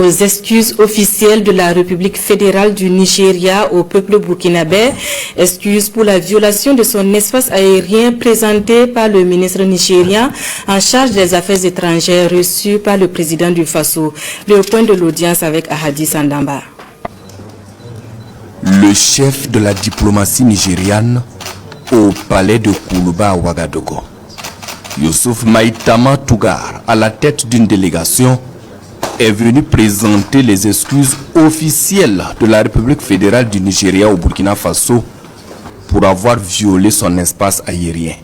Aux excuses officielles de la République fédérale du Nigeria au peuple burkinabé, excuses pour la violation de son espace aérien présentées par le ministre nigérien en charge des affaires étrangères reçu par le président du Faso. Le point de l'audience avec Ahadi Sandamba. Le chef de la diplomatie nigériane au palais de Koulouba à Ouagadougou. Youssouf Maïtama Tougar, à la tête d'une délégation, est venu présenter les excuses officielles de la République fédérale du Nigeria au Burkina Faso pour avoir violé son espace aérien.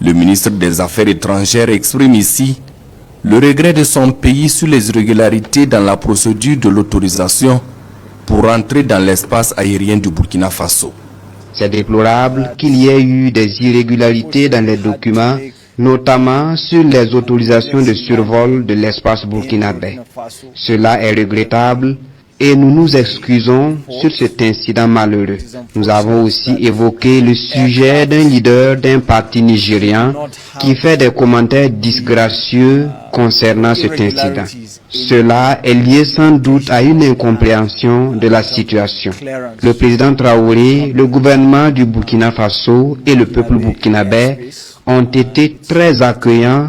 Le ministre des Affaires étrangères exprime ici le regret de son pays sur les irrégularités dans la procédure de l'autorisation pour entrer dans l'espace aérien du Burkina Faso. C'est déplorable qu'il y ait eu des irrégularités dans les documents, notamment sur les autorisations de survol de l'espace burkinabé. Cela est regrettable et nous nous excusons sur cet incident malheureux. Nous avons aussi évoqué le sujet d'un leader d'un parti nigérien qui fait des commentaires disgracieux concernant cet incident. Cela est lié sans doute à une incompréhension de la situation. Le président Traoré, le gouvernement du Burkina Faso et le peuple burkinabé ont été très accueillants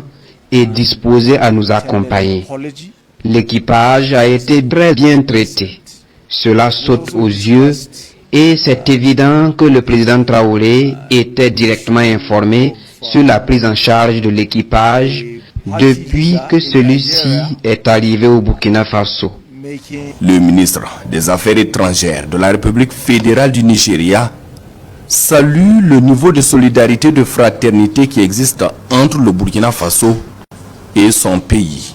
et disposés à nous accompagner. L'équipage a été très bien traité. Cela saute aux yeux et c'est évident que le président Traoré était directement informé sur la prise en charge de l'équipage depuis que celui-ci est arrivé au Burkina Faso. Le ministre des Affaires étrangères de la République fédérale du Nigeria salue le niveau de solidarité et de fraternité qui existe entre le Burkina Faso et son pays.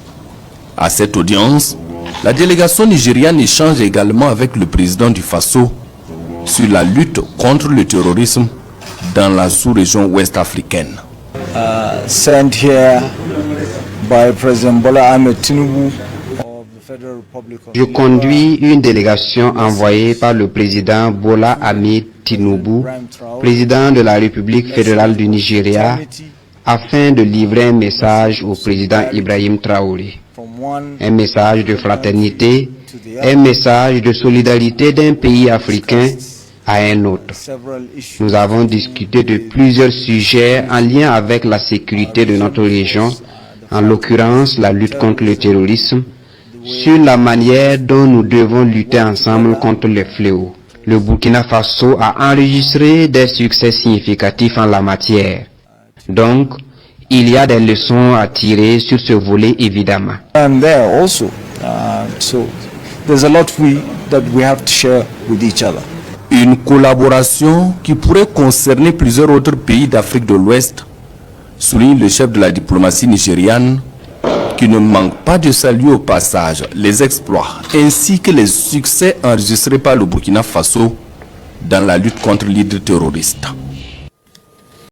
À cette audience, la délégation nigériane échange également avec le président du Faso sur la lutte contre le terrorisme dans la sous-région ouest africaine. Sent here by President Bola Ahmed Tinubu. Je conduis une délégation envoyée par le président Bola Ahmed Tinubu, président de la République fédérale du Nigeria, afin de livrer un message au président Ibrahim Traoré. Un message de fraternité, un message de solidarité d'un pays africain à un autre. Nous avons discuté de plusieurs sujets en lien avec la sécurité de notre région, en l'occurrence la lutte contre le terrorisme, sur la manière dont nous devons lutter ensemble contre les fléaux. Le Burkina Faso a enregistré des succès significatifs en la matière. Donc, il y a des leçons à tirer sur ce volet évidemment. And there also, so there's a lot that we have to share with each other. Une collaboration qui pourrait concerner plusieurs autres pays d'Afrique de l'Ouest, souligne le chef de la diplomatie nigériane, qui ne manque pas de saluer au passage les exploits ainsi que les succès enregistrés par le Burkina Faso dans la lutte contre l'hydre terroriste.